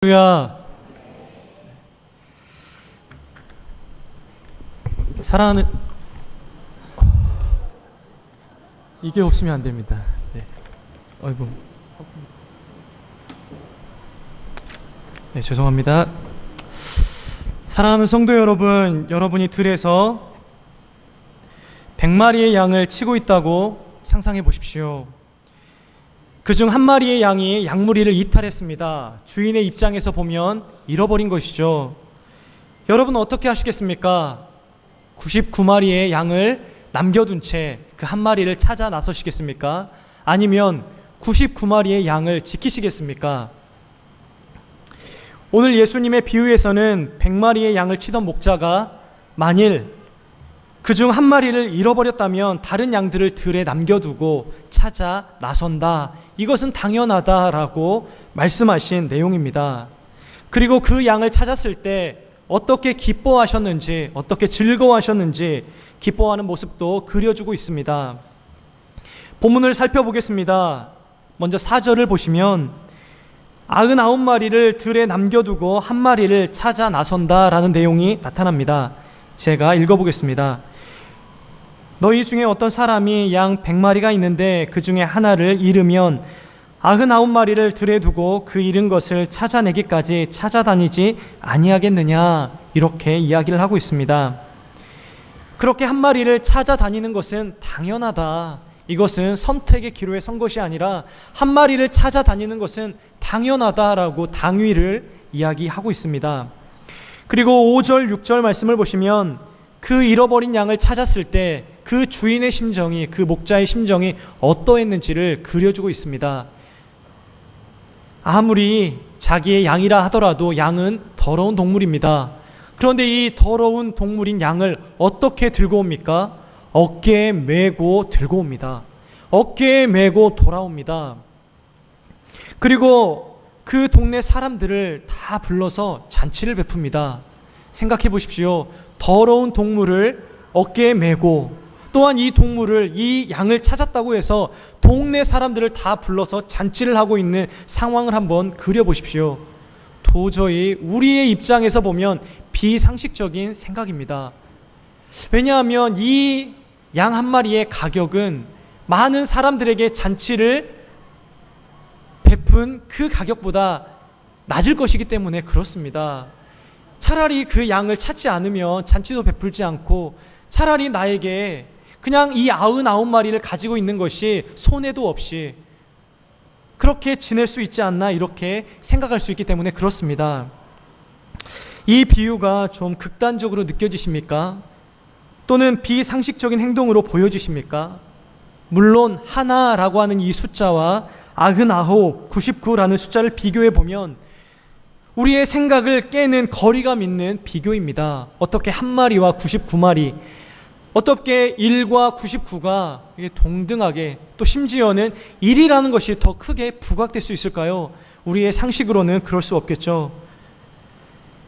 할렐루야. 사랑하는 이게 없으면 안 됩니다. 네. 아이고. 네, 죄송합니다. 사랑하는 성도 여러분, 여러분이 들에서 100마리의 양을 치고 있다고 상상해 보십시오. 그중 한 마리의 양이 양무리를 이탈했습니다. 주인의 입장에서 보면 잃어버린 것이죠. 여러분은 어떻게 하시겠습니까? 99마리의 양을 남겨둔 채 그 한 마리를 찾아 나서시겠습니까? 아니면 99마리의 양을 지키시겠습니까? 오늘 예수님의 비유에서는 100마리의 양을 치던 목자가 만일 그중 한 마리를 잃어버렸다면 다른 양들을 들에 남겨두고 찾아 나선다. 이것은 당연하다라고 말씀하신 내용입니다. 그리고 그 양을 찾았을 때 어떻게 기뻐하셨는지, 어떻게 즐거워하셨는지 기뻐하는 모습도 그려주고 있습니다. 본문을 살펴보겠습니다. 먼저 4절을 보시면 99마리를 들에 남겨두고 한 마리를 찾아 나선다라는 내용이 나타납니다. 제가 읽어보겠습니다. 너희 중에 어떤 사람이 양 100마리가 있는데 그 중에 하나를 잃으면 99마리를 들에 두고 그 잃은 것을 찾아내기까지 찾아다니지 아니하겠느냐, 이렇게 이야기를 하고 있습니다. 그렇게 한 마리를 찾아다니는 것은 당연하다. 이것은 선택의 기로에 선 것이 아니라 한 마리를 찾아다니는 것은 당연하다라고 당위를 이야기하고 있습니다. 그리고 5절, 6절 말씀을 보시면 그 잃어버린 양을 찾았을 때 그 주인의 심정이, 그 목자의 심정이 어떠했는지를 그려주고 있습니다. 아무리 자기의 양이라 하더라도 양은 더러운 동물입니다. 그런데 이 더러운 동물인 양을 어떻게 들고 옵니까? 어깨에 메고 들고 옵니다. 어깨에 메고 돌아옵니다. 그리고 그 동네 사람들을 다 불러서 잔치를 베풉니다. 생각해 보십시오. 더러운 동물을 어깨에 메고 또한 이 동물을, 이 양을 찾았다고 해서 동네 사람들을 다 불러서 잔치를 하고 있는 상황을 한번 그려보십시오. 도저히 우리의 입장에서 보면 비상식적인 생각입니다. 왜냐하면 이 양 한 마리의 가격은 많은 사람들에게 잔치를 베푼 그 가격보다 낮을 것이기 때문에 그렇습니다. 차라리 그 양을 찾지 않으면 잔치도 베풀지 않고 차라리 나에게 그냥 이 99마리를 가지고 있는 것이 손해도 없이 그렇게 지낼 수 있지 않나, 이렇게 생각할 수 있기 때문에 그렇습니다. 이 비유가 좀 극단적으로 느껴지십니까? 또는 비상식적인 행동으로 보여지십니까? 물론 하나라고 하는 이 숫자와 99, 99라는 숫자를 비교해 보면 우리의 생각을 깨는 거리감 있는 비교입니다. 어떻게 한 마리와 99마리, 어떻게 1과 99가 동등하게, 또 심지어는 1이라는 것이 더 크게 부각될 수 있을까요? 우리의 상식으로는 그럴 수 없겠죠.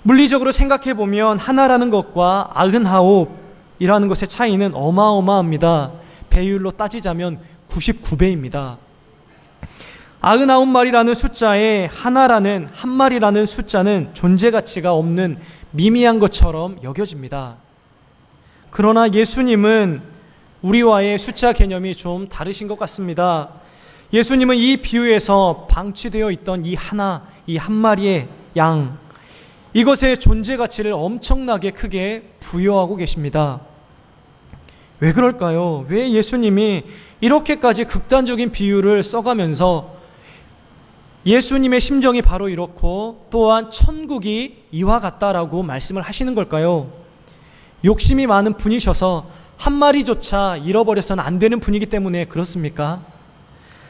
물리적으로 생각해 보면 하나라는 것과 99이라는 것의 차이는 어마어마합니다. 배율로 따지자면 99배입니다. 99마리라는 숫자에 하나라는, 한 마리라는 숫자는 존재 가치가 없는 미미한 것처럼 여겨집니다. 그러나 예수님은 우리와의 숫자 개념이 좀 다르신 것 같습니다. 예수님은 이 비유에서 방치되어 있던 이 하나, 이 한 마리의 양, 이것의 존재 가치를 엄청나게 크게 부여하고 계십니다. 왜 그럴까요? 왜 예수님이 이렇게까지 극단적인 비유를 써가면서 예수님의 심정이 바로 이렇고 또한 천국이 이와 같다라고 말씀을 하시는 걸까요? 욕심이 많은 분이셔서 한 마리조차 잃어버려서는 안 되는 분이기 때문에 그렇습니까?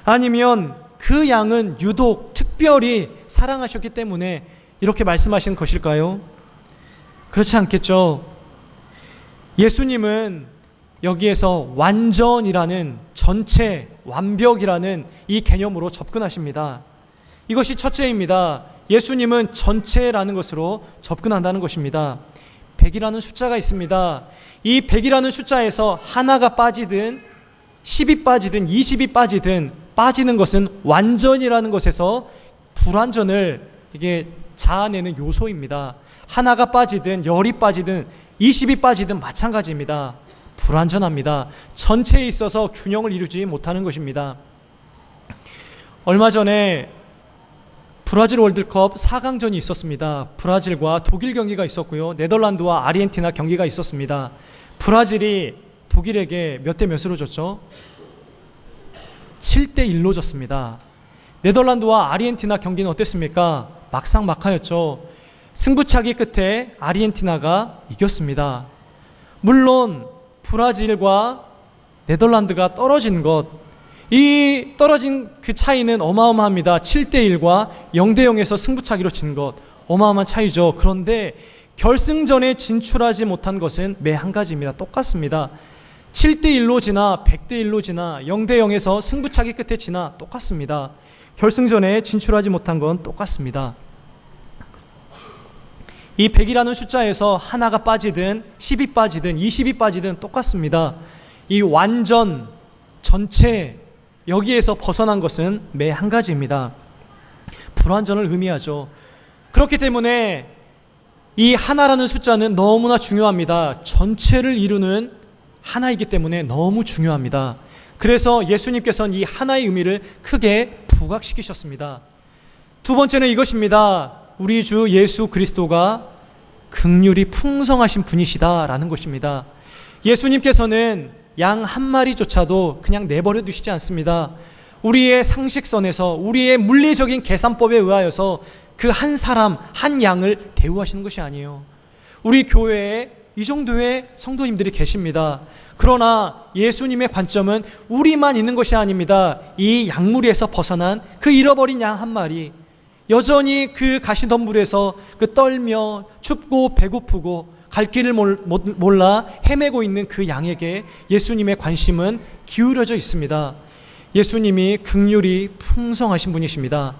아니면 그 양은 유독 특별히 사랑하셨기 때문에 이렇게 말씀하시는 것일까요? 그렇지 않겠죠. 예수님은 여기에서 완전이라는, 전체, 완벽이라는 이 개념으로 접근하십니다. 이것이 첫째입니다. 예수님은 전체라는 것으로 접근한다는 것입니다. 100이라는 숫자가 있습니다. 이 100이라는 숫자에서 하나가 빠지든 10이 빠지든 20이 빠지든 빠지는 것은 완전이라는 것에서 불완전을 이게 자아내는 요소입니다. 하나가 빠지든 열이 빠지든 20이 빠지든 마찬가지입니다. 불완전합니다. 전체에 있어서 균형을 이루지 못하는 것입니다. 얼마 전에 브라질 월드컵 4강전이 있었습니다. 브라질과 독일 경기가 있었고요. 네덜란드와 아르헨티나 경기가 있었습니다. 브라질이 독일에게 몇 대 몇으로 졌죠? 7대 1로 졌습니다. 네덜란드와 아르헨티나 경기는 어땠습니까? 막상막하였죠. 승부차기 끝에 아르헨티나가 이겼습니다. 물론 브라질과 네덜란드가 떨어진 것, 이 떨어진 그 차이는 어마어마합니다. 7대 1과 0대 0에서 승부차기로 진 것, 어마어마한 차이죠. 그런데 결승전에 진출하지 못한 것은 매 한 가지입니다. 똑같습니다. 7대 1로 지나 100대 1로 지나 0대 0에서 승부차기 끝에 지나 똑같습니다. 결승전에 진출하지 못한 건 똑같습니다. 이 100이라는 숫자에서 하나가 빠지든 10이 빠지든 20이 빠지든 똑같습니다. 이 완전 전체 여기에서 벗어난 것은 매 한 가지입니다. 불완전을 의미하죠. 그렇기 때문에 이 하나라는 숫자는 너무나 중요합니다. 전체를 이루는 하나이기 때문에 너무 중요합니다. 그래서 예수님께서는 이 하나의 의미를 크게 부각시키셨습니다. 두 번째는 이것입니다. 우리 주 예수 그리스도가 긍휼이 풍성하신 분이시다라는 것입니다. 예수님께서는 양 한 마리조차도 그냥 내버려 두시지 않습니다. 우리의 상식선에서, 우리의 물리적인 계산법에 의하여서 그 한 사람, 한 양을 대우하시는 것이 아니에요. 우리 교회에 이 정도의 성도님들이 계십니다. 그러나 예수님의 관점은 우리만 있는 것이 아닙니다. 이 양무리에서 벗어난 그 잃어버린 양 한 마리, 여전히 그 가시덤불에서 그 떨며 춥고 배고프고 갈 길을 몰라 헤매고 있는 그 양에게 예수님의 관심은 기울여져 있습니다. 예수님이 긍휼이 풍성하신 분이십니다.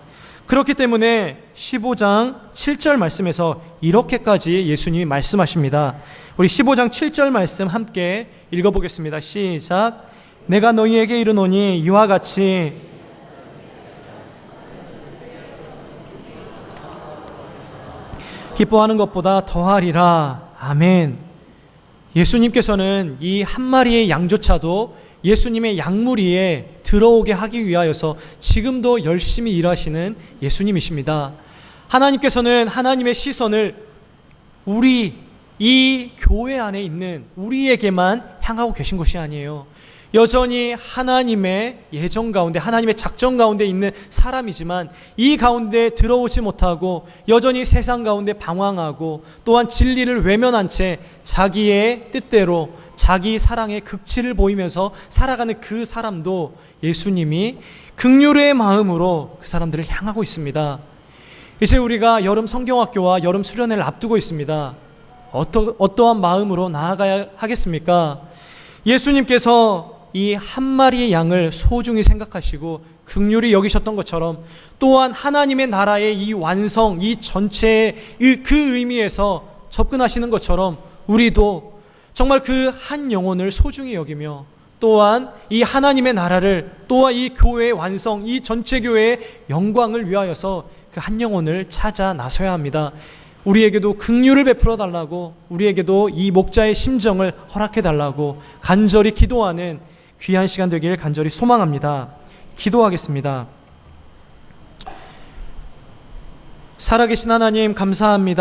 그렇기 때문에 15장 7절 말씀에서 이렇게까지 예수님이 말씀하십니다. 우리 15장 7절 말씀 함께 읽어보겠습니다. 시작. 내가 너희에게 이르노니 이와 같이 기뻐하는 것보다 더하리라. 아멘. 예수님께서는 이 한 마리의 양조차도 예수님의 양무리에 들어오게 하기 위하여서 지금도 열심히 일하시는 예수님이십니다. 하나님께서는 하나님의 시선을 우리 이 교회 안에 있는 우리에게만 향하고 계신 것이 아니에요. 여전히 하나님의 예정 가운데, 하나님의 작정 가운데 있는 사람이지만 이 가운데 들어오지 못하고 여전히 세상 가운데 방황하고 또한 진리를 외면한 채 자기의 뜻대로 자기 사랑의 극치를 보이면서 살아가는 그 사람도 예수님이 긍휼의 마음으로 그 사람들을 향하고 있습니다. 이제 우리가 여름 성경학교와 여름 수련회를 앞두고 있습니다. 어떠한 마음으로 나아가야 하겠습니까? 예수님께서 이 한 마리의 양을 소중히 생각하시고 긍휼히 여기셨던 것처럼 또한 하나님의 나라의 이 완성, 이 전체의 그 의미에서 접근하시는 것처럼 우리도 정말 그 한 영혼을 소중히 여기며 또한 이 하나님의 나라를, 또한 이 교회의 완성, 이 전체 교회의 영광을 위하여서 그 한 영혼을 찾아 나서야 합니다. 우리에게도 긍휼을 베풀어 달라고, 우리에게도 이 목자의 심정을 허락해 달라고 간절히 기도하는 귀한 시간 되길 간절히 소망합니다. 기도하겠습니다. 살아계신 하나님 감사합니다.